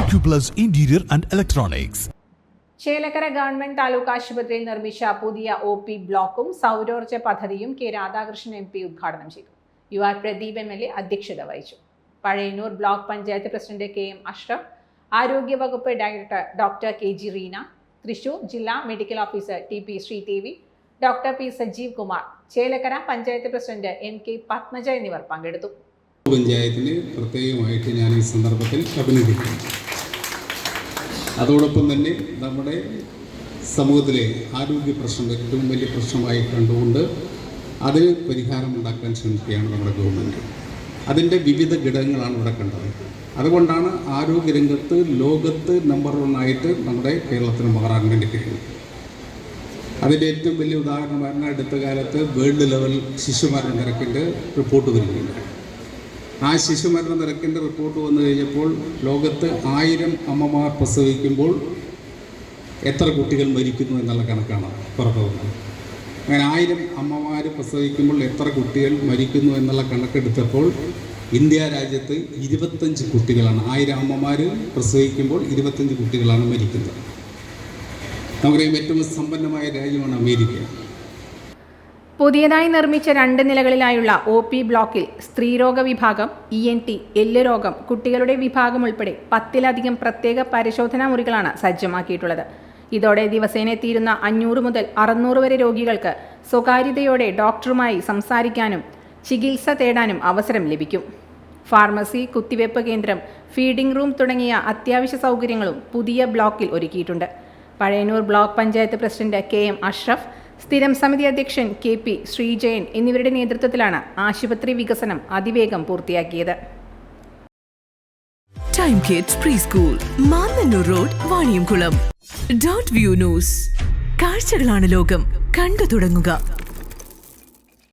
Acuplus Interior and Electronics. Chelakkara government taluk ആശുപത്രിയിൽ നിർമ്മിച്ച പുതിയ OP ബ്ലോക്കും സൗരോർജ്ജ പദ്ധതിയും കെ രാധാകൃഷ്ണൻ MP ഉദ്ഘാടനം ചെയ്തു. UR പ്രദീപ് MLA അധ്യക്ഷത വഹിച്ചു. Pazhayannur block panchayat president KM Ashraf, ആരോഗ്യവകുപ്പ് director doctor KG Reena, Thrissur ജില്ലാ medical officer TP Sreedevi, doctor P Sajeev Kumar, Chelakkara panchayat president NK Padmaja എന്നിവർ പങ്കെടുത്തു. പഞ്ചായത്തിന് പ്രത്യേകമായിട്ട് ഞാൻ ഈ സന്ദർഭത്തിൽ അഭിനന്ദിക്കുന്നു. അതോടൊപ്പം തന്നെ നമ്മുടെ സമൂഹത്തിലെ ആരോഗ്യ പ്രശ്നം ഏറ്റവും വലിയ പ്രശ്നമായി കണ്ടുകൊണ്ട് അതിന് പരിഹാരമുണ്ടാക്കാൻ ശ്രമിക്കുകയാണ് നമ്മുടെ ഗവൺമെൻറ്. അതിൻ്റെ വിവിധ ഘടകങ്ങളാണ് ഇവിടെ കണ്ടത്. അതുകൊണ്ടാണ് ആരോഗ്യരംഗത്ത് ലോകത്ത് നമ്പർ 1 ആയിട്ട് നമ്മുടെ കേരളത്തിന് മാറാൻ വേണ്ടി കഴിയും. അതിൻ്റെ ഏറ്റവും വലിയ ഉദാഹരണമാണ് അടുത്ത കാലത്ത് വേൾഡ് ലെവൽ ശിശുമരണ നിരക്കിൻ്റെ റിപ്പോർട്ട് വരികയുണ്ടായി. ആ ശിശുമരണ നിരക്കിൻ്റെ റിപ്പോർട്ട് വന്നു കഴിഞ്ഞപ്പോൾ ലോകത്ത് 1000 അമ്മമാർ പ്രസവിക്കുമ്പോൾ എത്ര കുട്ടികൾ മരിക്കുന്നു എന്നുള്ള കണക്കാണ് പുറത്തു വന്നത്. അങ്ങനെ 1000 അമ്മമാർ പ്രസവിക്കുമ്പോൾ എത്ര കുട്ടികൾ മരിക്കുന്നു എന്നുള്ള കണക്കെടുത്തപ്പോൾ ഇന്ത്യ രാജ്യത്ത് 25 കുട്ടികളാണ്. 1000 അമ്മമാർ പ്രസവിക്കുമ്പോൾ 25 കുട്ടികളാണ് മരിക്കുന്നത്. നമുക്കറിയാം ഏറ്റവും സമ്പന്നമായ രാജ്യമാണ് അമേരിക്ക. പുതിയതായി നിർമ്മിച്ച 2 നിലകളിലായുള്ള OP ബ്ലോക്കിൽ സ്ത്രീരോഗ വിഭാഗം, ENT, എല്ല് രോഗം, കുട്ടികളുടെ വിഭാഗം ഉൾപ്പെടെ 10-ലധികം പ്രത്യേക പരിശോധനാ മുറികളാണ് സജ്ജമാക്കിയിട്ടുള്ളത്. ഇതോടെ ദിവസേന എത്തിയിരുന്ന 500 മുതൽ 600 വരെ രോഗികൾക്ക് സ്വകാര്യതയോടെ ഡോക്ടറുമായി സംസാരിക്കാനും ചികിത്സ തേടാനും അവസരം ലഭിക്കും. ഫാർമസി, കുത്തിവയ്പ്പ് കേന്ദ്രം, ഫീഡിംഗ് റൂം തുടങ്ങിയ അത്യാവശ്യ സൗകര്യങ്ങളും പുതിയ ബ്ലോക്കിൽ ഒരുക്കിയിട്ടുണ്ട്. Pazhayannur block panchayat president KM Ashraf, സ്ഥിരം സമിതി അധ്യക്ഷൻ KP ശ്രീജയൻ എന്നിവരുടെ നേതൃത്വത്തിലാണ് ആശുപത്രി വികസനം അതിവേഗം പൂർത്തിയാക്കിയത്. Time kids pre school, Mannannur road, Vaniyamkulam. .view news. കാഴ്ചകളാണ് ലോകം, കണ്ടു തുടങ്ങുക.